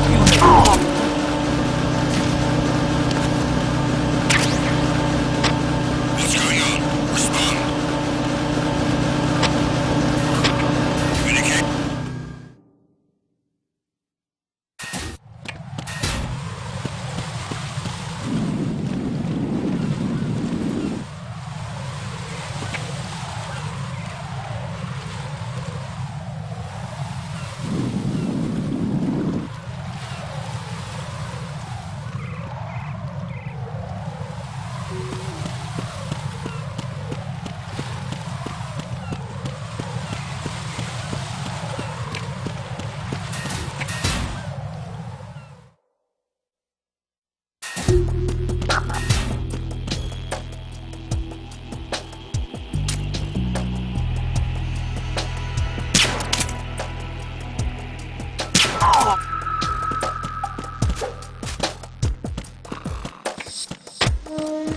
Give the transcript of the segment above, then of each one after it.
Drop unit. What's going on? Respond. Communicate.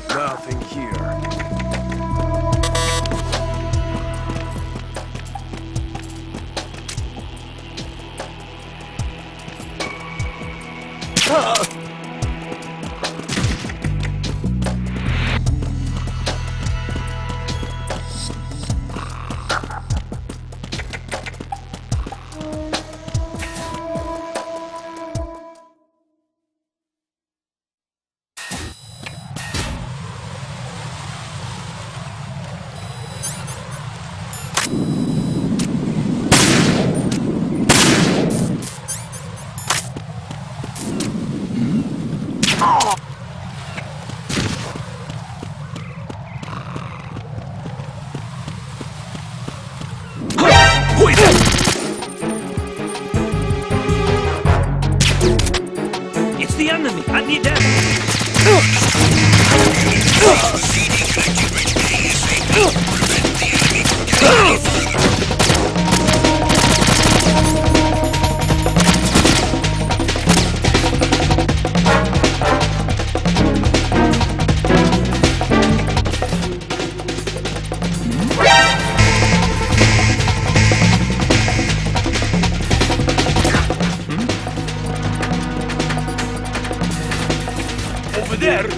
Nothing here. It's the enemy! I need them! CD connecting bridge ASAP. Prevent the enemy from getting any further. Over there!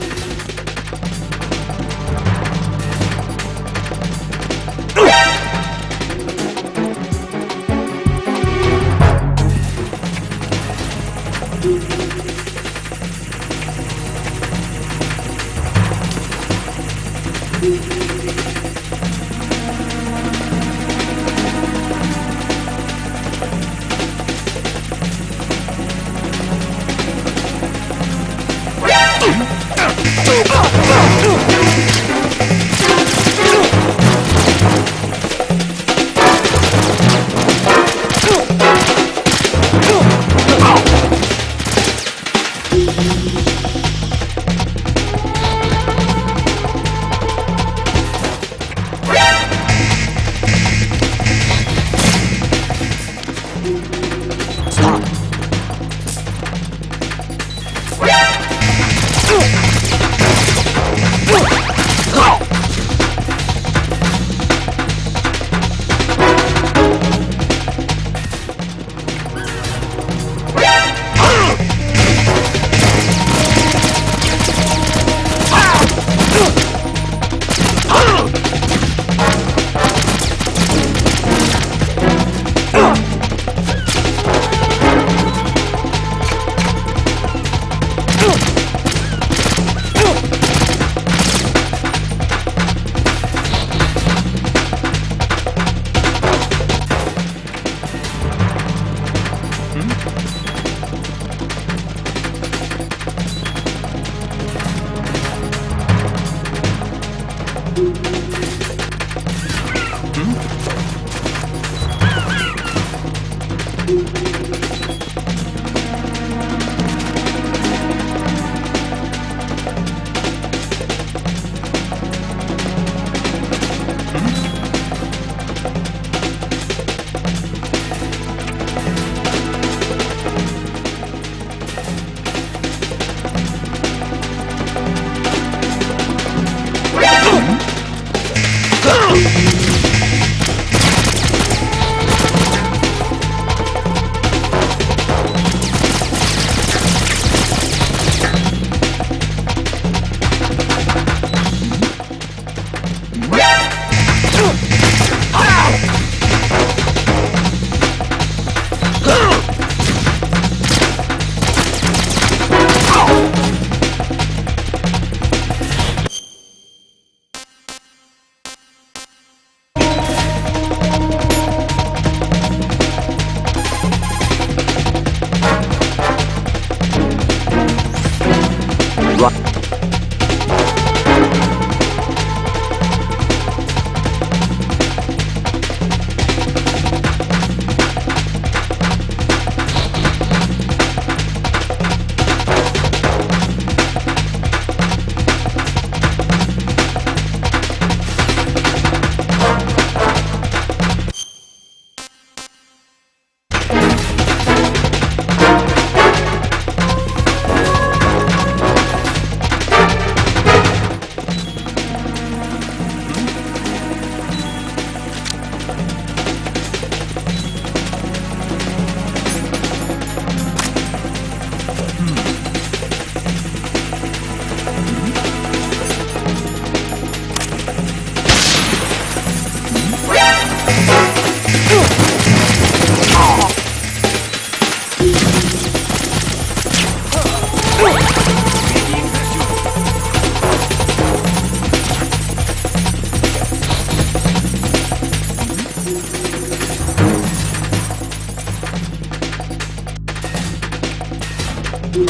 Return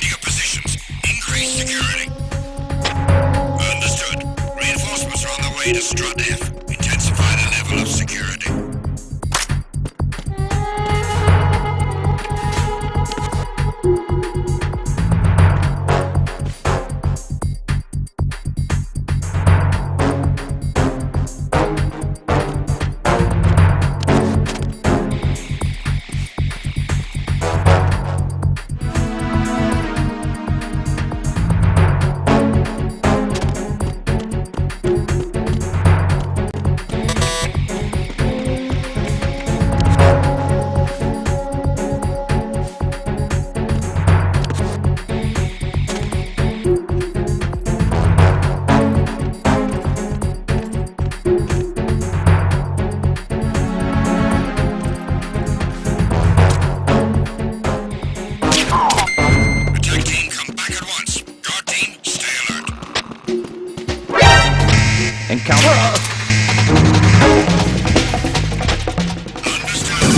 to your positions. Increase security. Understood. Reinforcements are on the way to Strut F. Intensify the level of security. Attack team, come back at once. Guard team, stay alert. Encounter. Understood.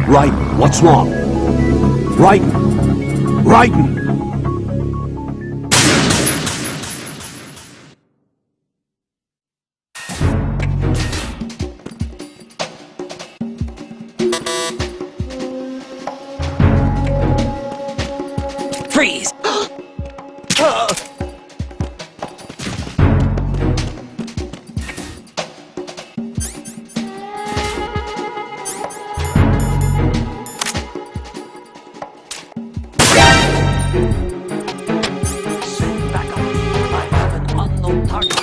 Raiden, what's wrong? Raiden! Raiden! Freeze! Back up. I have an unknown target.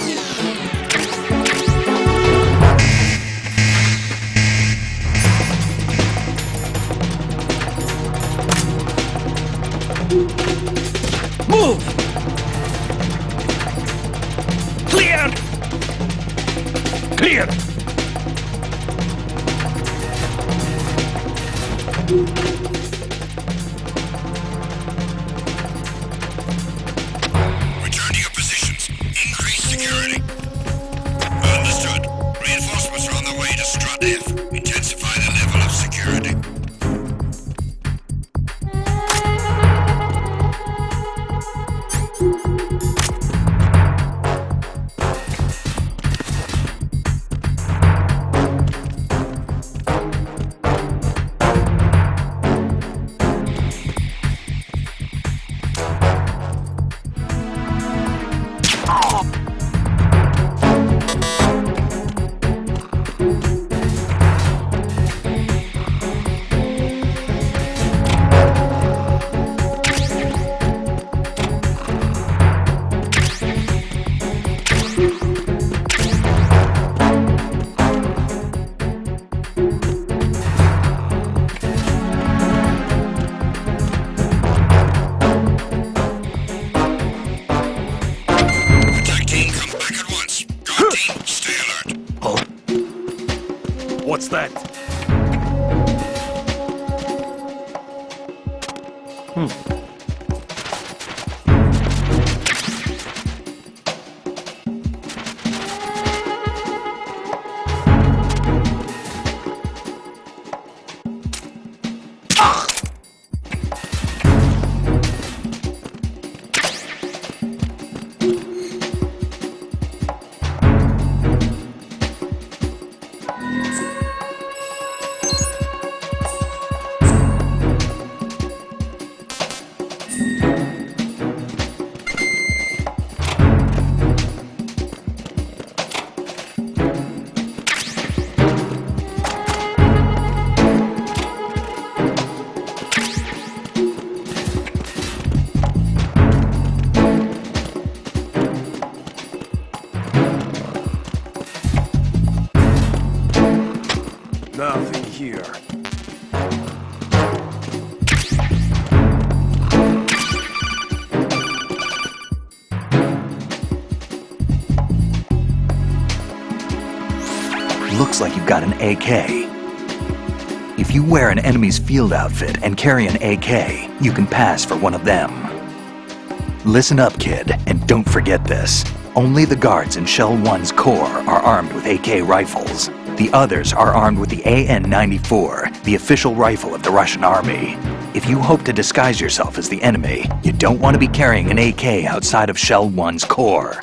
Move! Clear! Clear! Return to your positions. Increase security. Understood. Reinforcements are on the way to Strut F. Intensify the level of security. Attack team, come back at once. Guard team, stay alert. What's that? Nothing here. Looks like you've got an AK. If you wear an enemy's field outfit and carry an AK, you can pass for one of them. Listen up, kid, and don't forget this. Only the guards in Shell 1's core are armed with AK rifles. The others are armed with the AN-94, the official rifle of the Russian army. If you hope to disguise yourself as the enemy, you don't want to be carrying an AK outside of Shell 1's core.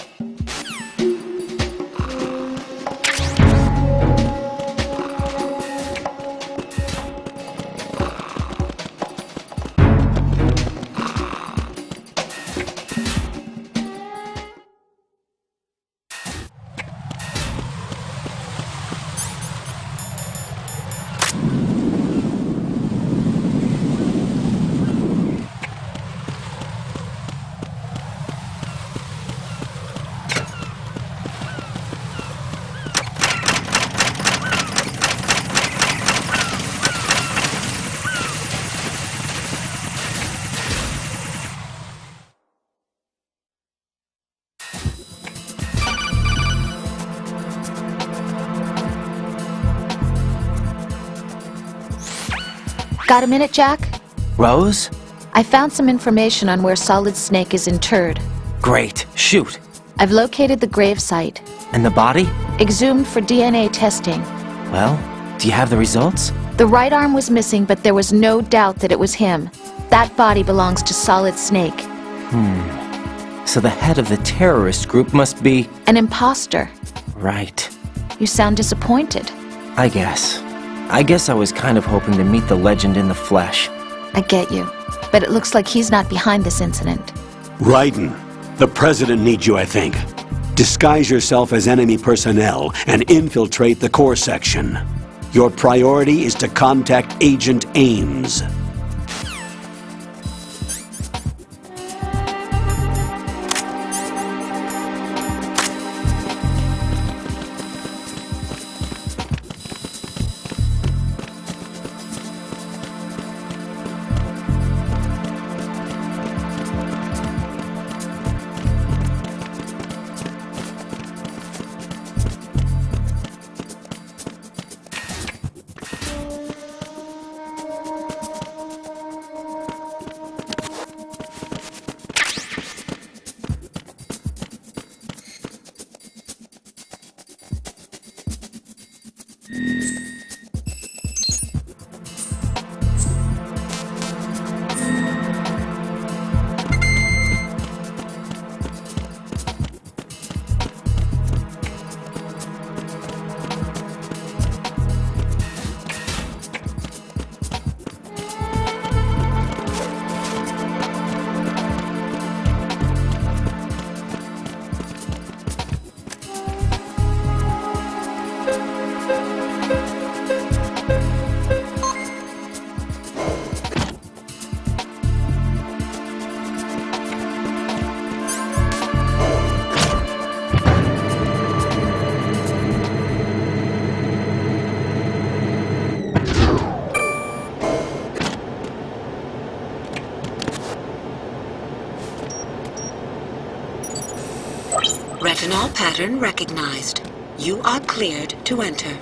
Got a minute, Jack? Rose? I found some information on where Solid Snake is interred. Great. Shoot. I've located the grave site. And the body? Exhumed for DNA testing. Well, do you have the results? The right arm was missing, but there was no doubt that it was him. That body belongs to Solid Snake. So the head of the terrorist group must be... An imposter. Right. You sound disappointed. I guess I was kind of hoping to meet the legend in the flesh. I get you. But it looks like he's not behind this incident. Raiden, the president needs you, I think. Disguise yourself as enemy personnel and infiltrate the core section. Your priority is to contact Agent Ames. Retinol pattern recognized. You are cleared to enter.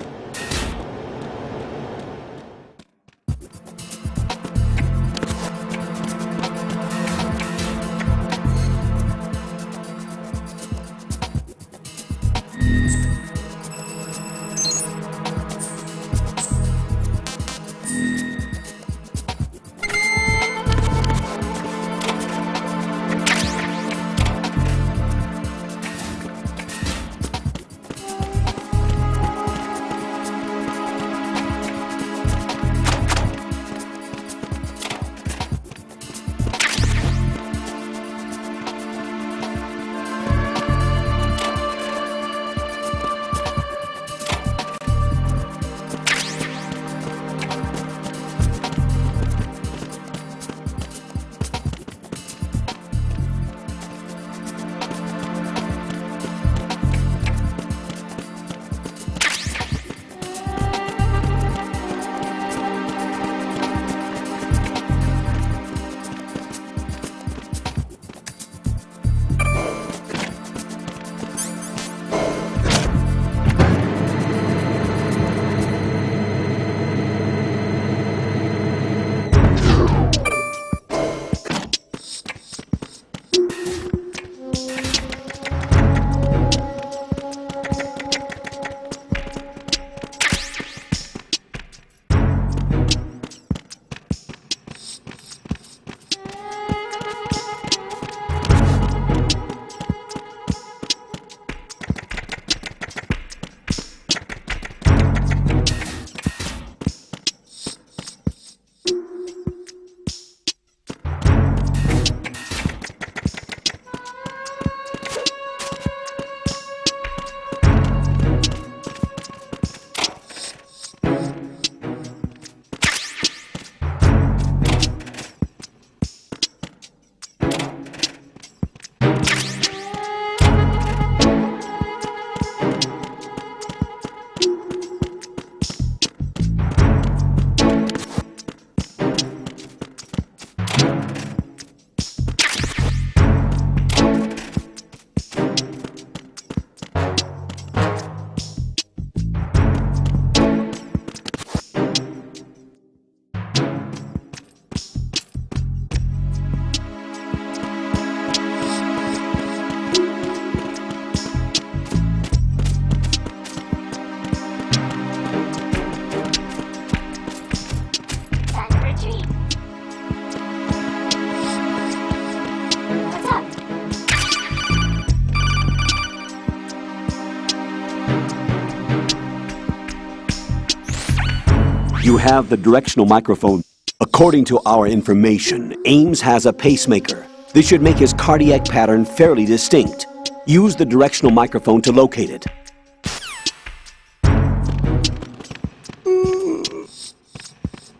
You have the directional microphone. According to our information, Ames has a pacemaker. This should make his cardiac pattern fairly distinct. Use the directional microphone to locate it.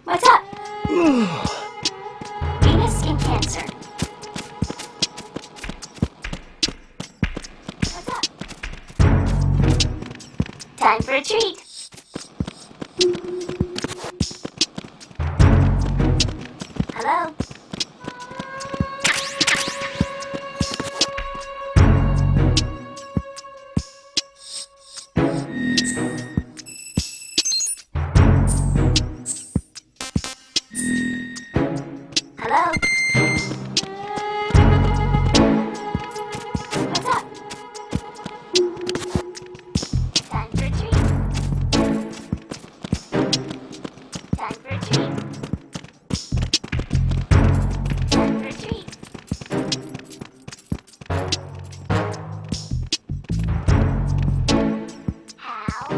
What's up? Venous skin cancer. What's up? Time for a treat. Hello? Hello? What's up? Time for a treat. Time for a treat. Time for a treat. How?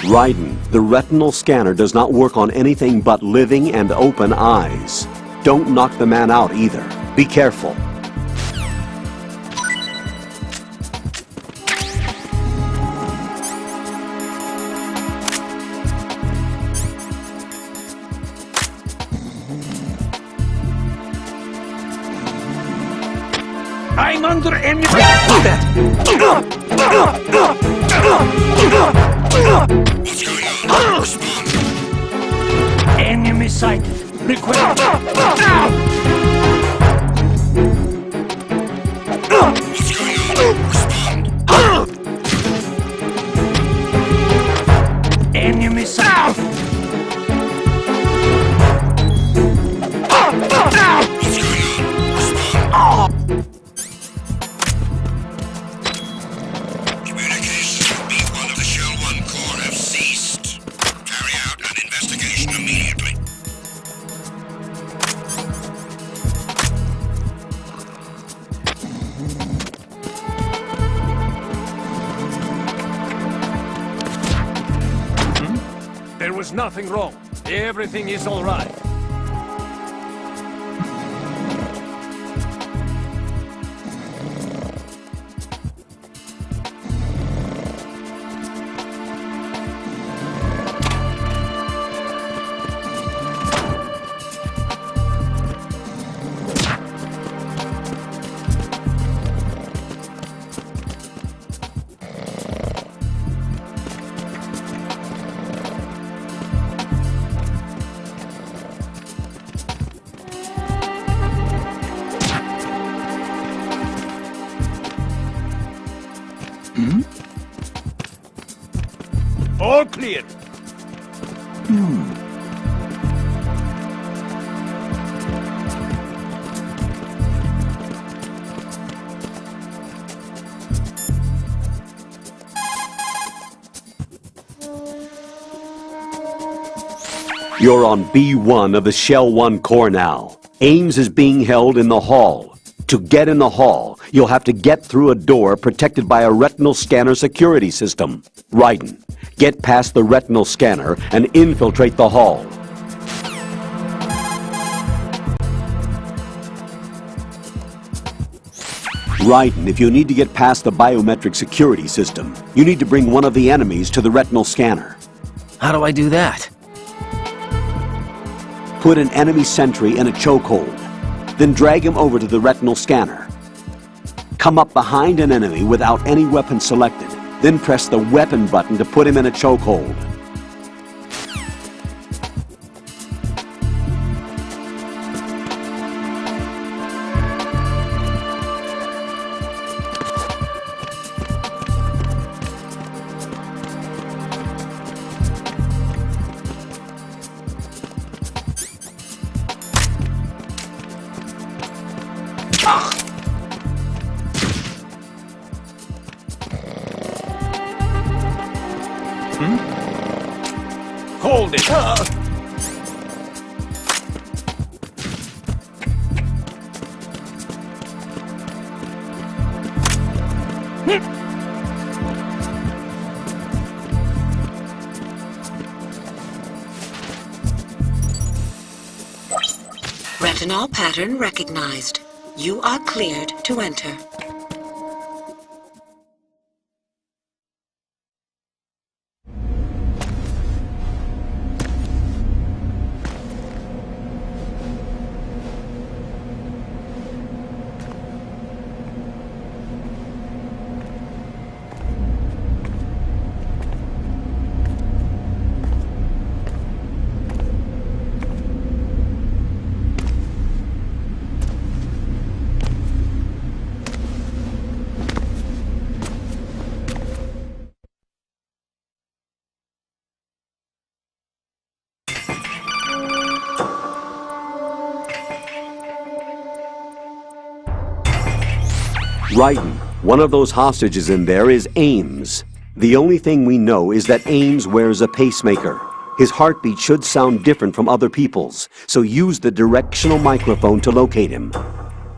Raiden, the retinal scanner does not work on anything but living and open eyes. Don't knock the man out either. Be careful. I'm I'm under enemy. What's going on? Respond. Enemy sighted. Request. What's going on? Respond. Enemy sighted. What's going on? Respond. Communications with B1 of the Shell 1 Core have ceased. Carry out an investigation immediately. There was nothing wrong. Everything is all right. All clear. You're on B1 of the Shell 1 core now. Ames is being held in the hall. To get in the hall, you'll have to get through a door protected by a retinal scanner security system. Raiden, get past the retinal scanner and infiltrate the hall. Raiden, if you need to get past the biometric security system, you need to bring one of the enemies to the retinal scanner. How do I do that? Put an enemy sentry in a chokehold. Then drag him over to the retinal scanner. Come up behind an enemy without any weapon selected. Then press the weapon button to put him in a chokehold. Hold it. Retinol pattern recognized. You are cleared to enter. Raiden, one of those hostages in there is Ames. The only thing we know is that Ames wears a pacemaker. His heartbeat should sound different from other people's, so use the directional microphone to locate him.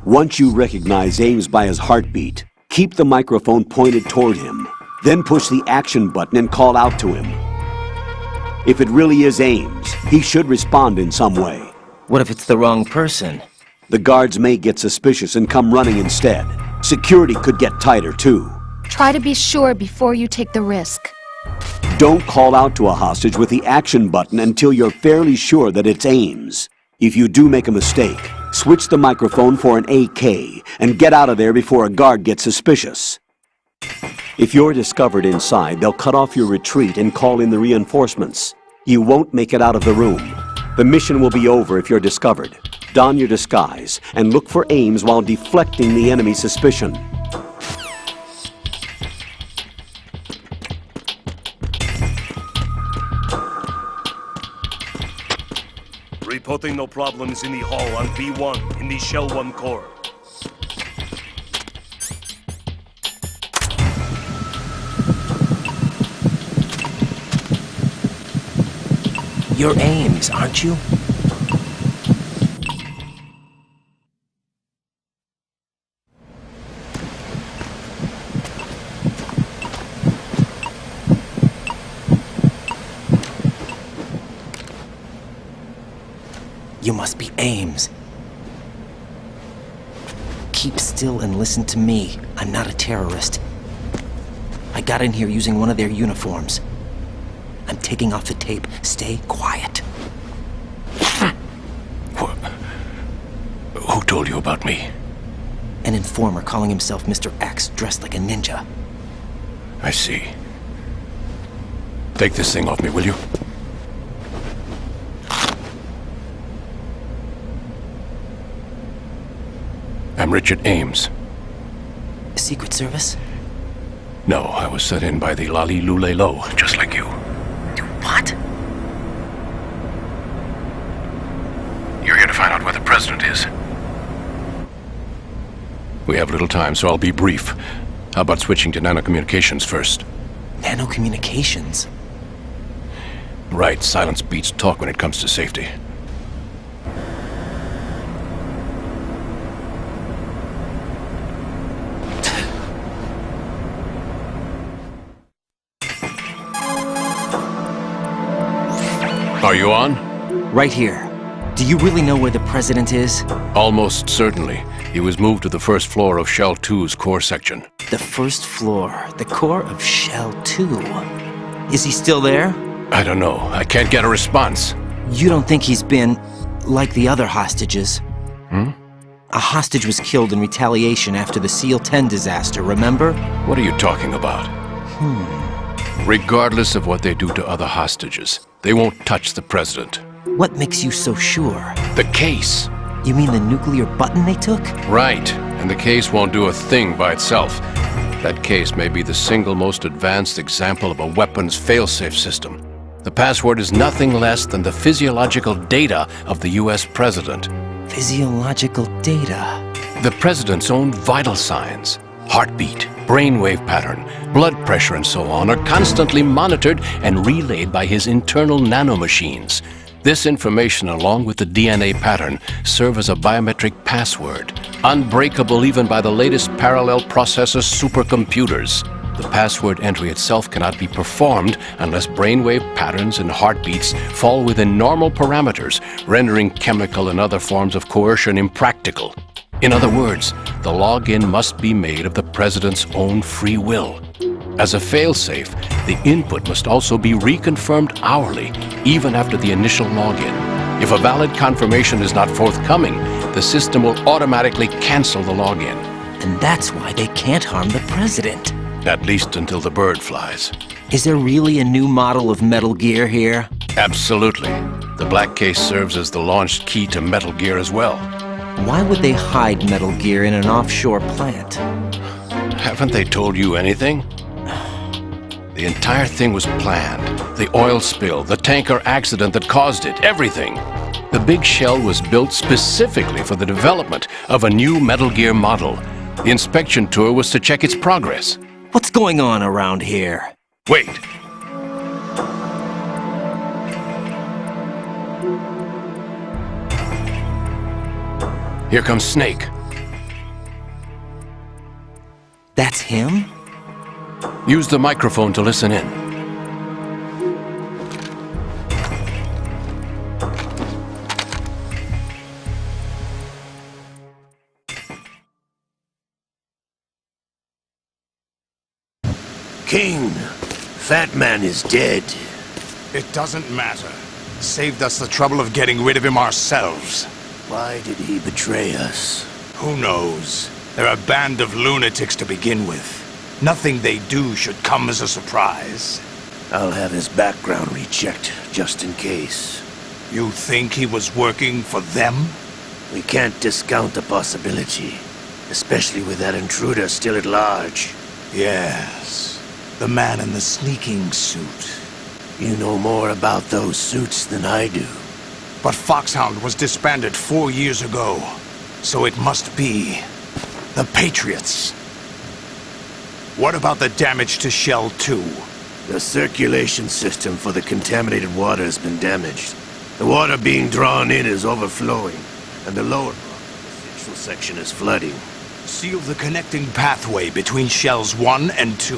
Once you recognize Ames by his heartbeat, keep the microphone pointed toward him. Then push the action button and call out to him. If it really is Ames, he should respond in some way. What if it's the wrong person? The guards may get suspicious and come running instead. Security could get tighter, too. Try to be sure before you take the risk. Don't call out to a hostage with the action button until you're fairly sure that it's Ames. If you do make a mistake, Switch the microphone for an AK and get out of there before a guard gets suspicious. If you're discovered inside, they'll cut off your retreat and call in the reinforcements. You won't make it out of the room. The mission will be over if you're discovered. Don your disguise and look for Ames while deflecting the enemy's suspicion. Reporting no problems in the hall on B1 in the Shell 1 core. You're Ames, aren't you? You must be Ames. Keep still and listen to me. I'm not a terrorist. I got in here using one of their uniforms. I'm taking off the tape. Stay quiet. Who told you about me? An informer calling himself Mr. X, dressed like a ninja. I see. Take this thing off me, will you? I'm Richard Ames. Secret Service? No, I was sent in by the Lali Lule Lo, just like you. What? You're here to find out where the president is. We have little time, so I'll be brief. How about switching to nanocommunications first? Nanocommunications? Right, silence beats talk when it comes to safety. Are you on? Right here. Do you really know where the president is? Almost certainly. He was moved to the first floor of Shell 2's core section. The first floor, the core of Shell 2. Is he still there? I don't know. I can't get a response. You don't think he's been like the other hostages? A hostage was killed in retaliation after the SEAL 10 disaster, remember? What are you talking about? Regardless of what they do to other hostages, they won't touch the president. What makes you so sure? The case. You mean the nuclear button they took? Right. And the case won't do a thing by itself. That case may be the single most advanced example of a weapons failsafe system. The password is nothing less than the physiological data of the US president. Physiological data? The president's own vital signs, heartbeat, brainwave pattern, blood pressure and so on are constantly monitored and relayed by his internal nanomachines. This information, along with the DNA pattern, serve as a biometric password, unbreakable even by the latest parallel processor supercomputers. The password entry itself cannot be performed unless brainwave patterns and heartbeats fall within normal parameters, rendering chemical and other forms of coercion impractical. In other words, the login must be made of the president's own free will. As a failsafe, the input must also be reconfirmed hourly, even after the initial login. If a valid confirmation is not forthcoming, the system will automatically cancel the login. And that's why they can't harm the president. At least until the bird flies. Is there really a new model of Metal Gear here? Absolutely. The black case serves as the launch key to Metal Gear as well. Why would they hide Metal Gear in an offshore plant? Haven't they told you anything? The entire thing was planned. The oil spill, the tanker accident that caused it, everything. The big shell was built specifically for the development of a new Metal Gear model. The inspection tour was to check its progress. What's going on around here? Wait. Here comes Snake. That's him? Use the microphone to listen in. King, Fat Man is dead. It doesn't matter. Saved us the trouble of getting rid of him ourselves. Why did he betray us? Who knows? They're a band of lunatics to begin with. Nothing they do should come as a surprise. I'll have his background rechecked, just in case. You think he was working for them? We can't discount the possibility, especially with that intruder still at large. Yes, the man in the sneaking suit. You know more about those suits than I do. But Foxhound was disbanded 4 years ago, so it must be the Patriots. What about the damage to Shell 2? The circulation system for the contaminated water has been damaged. The water being drawn in is overflowing, and the lower block of the central section is flooding. Seal the connecting pathway between Shells 1 and 2.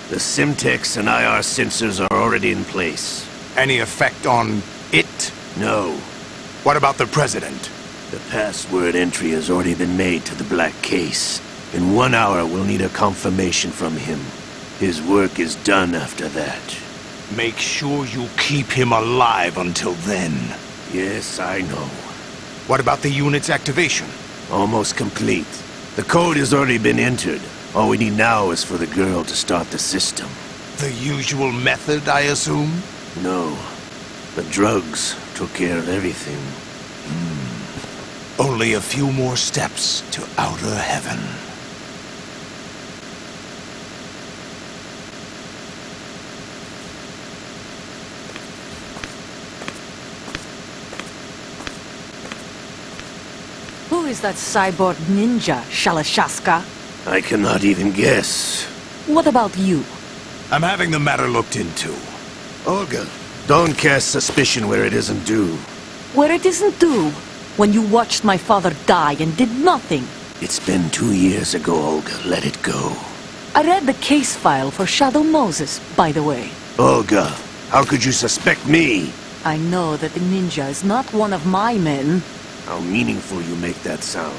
The Simtex and IR sensors are already in place. Any effect on it? No. What about the President? The password entry has already been made to the black case. In 1 hour, we'll need a confirmation from him. His work is done after that. Make sure you keep him alive until then. Yes, I know. What about the unit's activation? Almost complete. The code has already been entered. All we need now is for the girl to start the system. The usual method, I assume? No. The drugs took care of everything. Only a few more steps to outer heaven. Who is that cyborg ninja, Shalashaska? I cannot even guess. What about you? I'm having the matter looked into. Olga, don't cast suspicion where it isn't due. Where it isn't due? When you watched my father die and did nothing. It's been 2 years ago, Olga. Let it go. I read the case file for Shadow Moses, by the way. Olga, how could you suspect me? I know that the ninja is not one of my men. How meaningful you make that sound.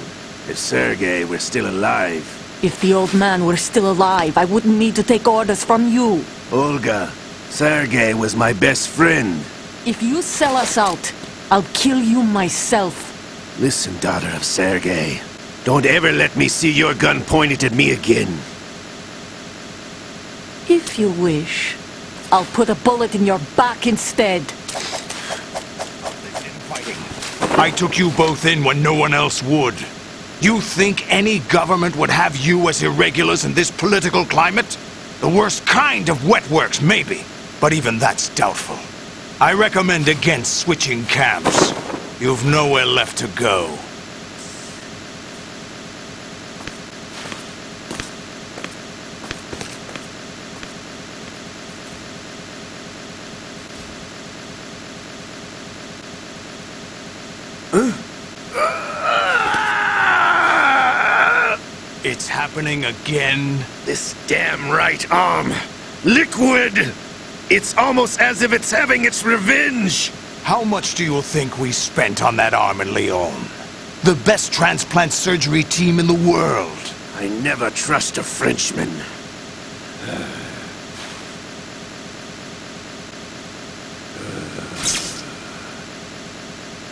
If Sergei were still alive... If the old man were still alive, I wouldn't need to take orders from you. Olga, Sergei was my best friend. If you sell us out, I'll kill you myself. Listen, daughter of Sergei. Don't ever let me see your gun pointed at me again. If you wish, I'll put a bullet in your back instead. I took you both in when no one else would. You think any government would have you as irregulars in this political climate? The worst kind of wet works, maybe. But even that's doubtful. I recommend against switching camps. You've nowhere left to go. It's happening again. This damn right arm. Liquid! It's almost as if it's having its revenge! How much do you think we spent on that arm in Lyon? The best transplant surgery team in the world. I never trust a Frenchman.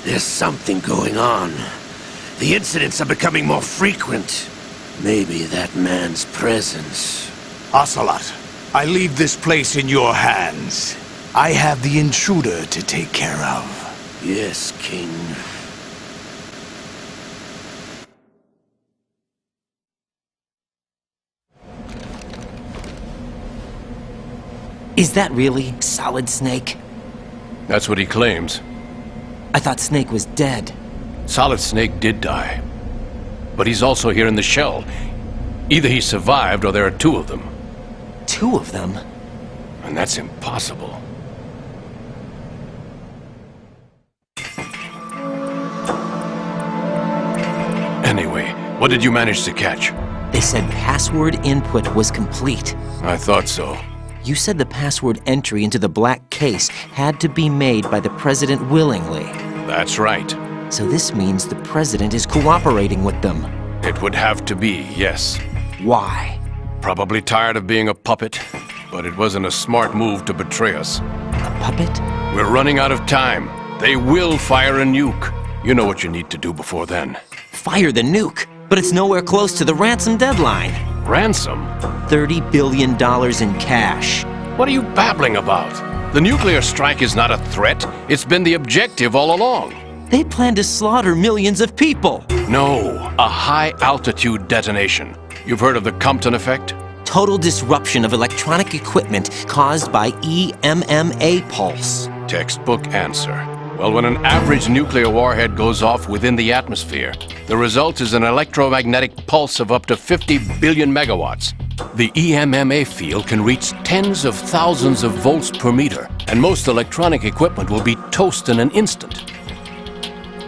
There's something going on. The incidents are becoming more frequent. Maybe that man's presence. Ocelot, I leave this place in your hands. I have the intruder to take care of. Yes, King. Is that really Solid Snake? That's what he claims. I thought Snake was dead. Solid Snake did die. But he's also here in the shell. Either he survived or there are two of them. Two of them? And that's impossible. Anyway, what did you manage to catch? They said password input was complete. I thought so. You said the password entry into the black case had to be made by the President willingly. That's right. So this means the President is cooperating with them. It would have to be, yes. Why? Probably tired of being a puppet, but it wasn't a smart move to betray us. A puppet? We're running out of time. They will fire a nuke. You know what you need to do before then. Fire the nuke, but it's nowhere close to the ransom deadline. Ransom? $30 billion in cash. What are you babbling about? The nuclear strike is not a threat. It's been the objective all along. They plan to slaughter millions of people. No, a high-altitude detonation. You've heard of the Compton effect? Total disruption of electronic equipment caused by EMMA pulse. Textbook answer. Well, when an average nuclear warhead goes off within the atmosphere, the result is an electromagnetic pulse of up to 50 billion megawatts. The EMMA field can reach tens of thousands of volts per meter, and most electronic equipment will be toast in an instant.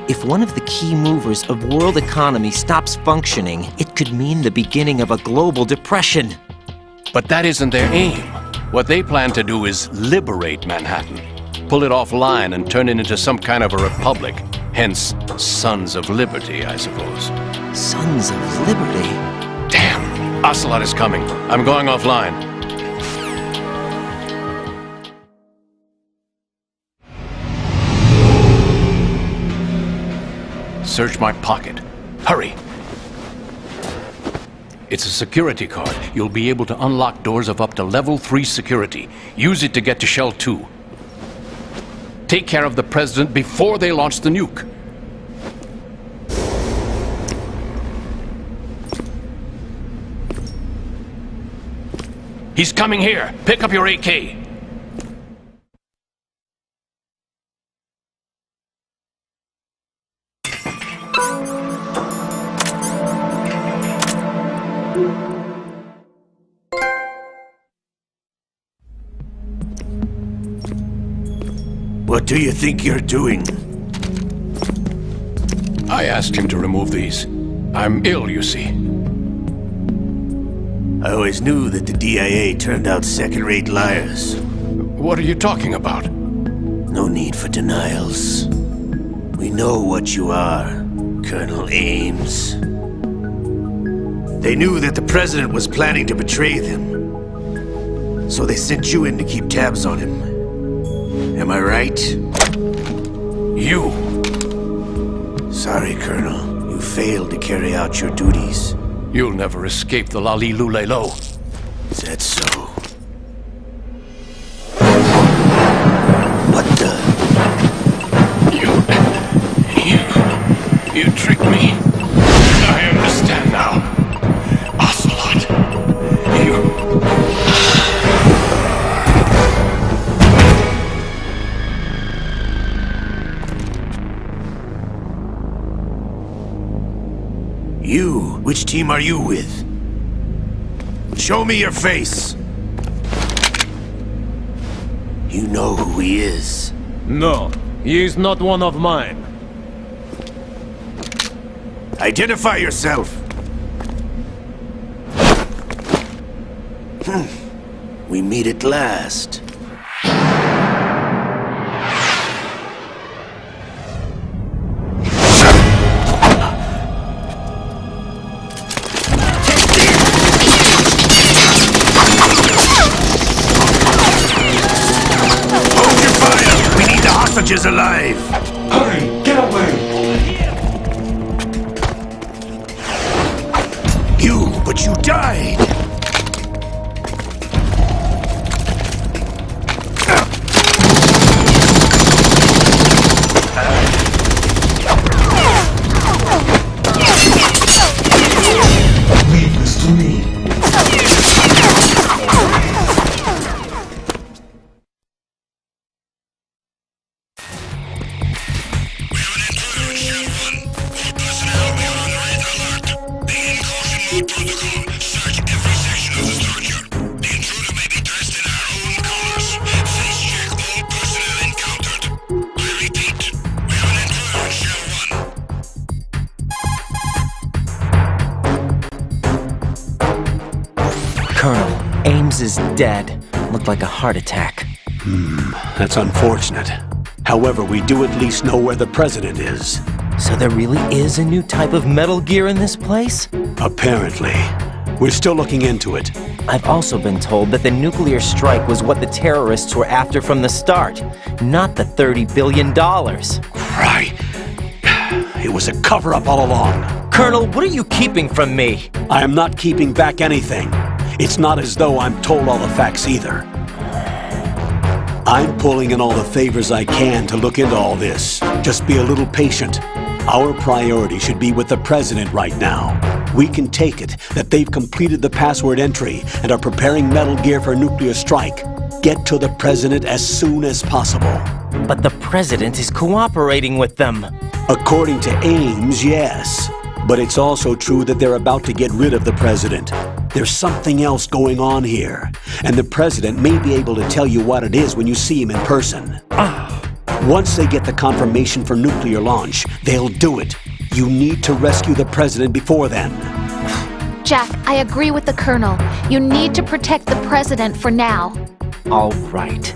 If one of the key movers of world economy stops functioning, it could mean the beginning of a global depression. But that isn't their aim. What they plan to do is liberate Manhattan. Pull it offline and turn it into some kind of a republic. Hence, Sons of Liberty, I suppose. Sons of Liberty? Damn! Ocelot is coming. I'm going offline. Search my pocket. Hurry! It's a security card. You'll be able to unlock doors of up to level 3 security. Use it to get to Shell 2. Take care of the President before they launch the nuke. He's coming here. Pick up your AK. What do you think you're doing? I asked him to remove these. I'm ill, you see. I always knew that the DIA turned out second-rate liars. What are you talking about? No need for denials. We know what you are, Colonel Ames. They knew that the President was planning to betray them. So they sent you in to keep tabs on him. Am I right? You! Sorry, Colonel. You failed to carry out your duties. You'll never escape the Lali-Lulelo. Is that so? What the? You tricked me. I understand now. Ocelot. You? Which team are you with? Show me your face! You know who he is. No, he is not one of mine. Identify yourself! We meet at last. Is alive! Hurry! Get away! But you died! Leave this to me. Colonel, Ames is dead. Looked like a heart attack. That's unfortunate. However, we do at least know where the President is. So there really is a new type of Metal Gear in this place? Apparently. We're still looking into it. I've also been told that the nuclear strike was what the terrorists were after from the start, not the $30 billion. Right. was a cover-up all along. Colonel, what are you keeping from me? I am not keeping back anything. It's not as though I'm told all the facts either. I'm pulling in all the favors I can to look into all this. Just be a little patient. Our priority should be with the President right now. We can take it that they've completed the password entry and are preparing Metal Gear for a nuclear strike. Get to the President as soon as possible. But the President is cooperating with them. According to Ames, yes. But it's also true that they're about to get rid of the President. There's something else going on here, and the President may be able to tell you what it is when you see him in person. Once they get the confirmation for nuclear launch, they'll do it. You need to rescue the President before then. Jack, I agree with the Colonel. You need to protect the President for now. All right.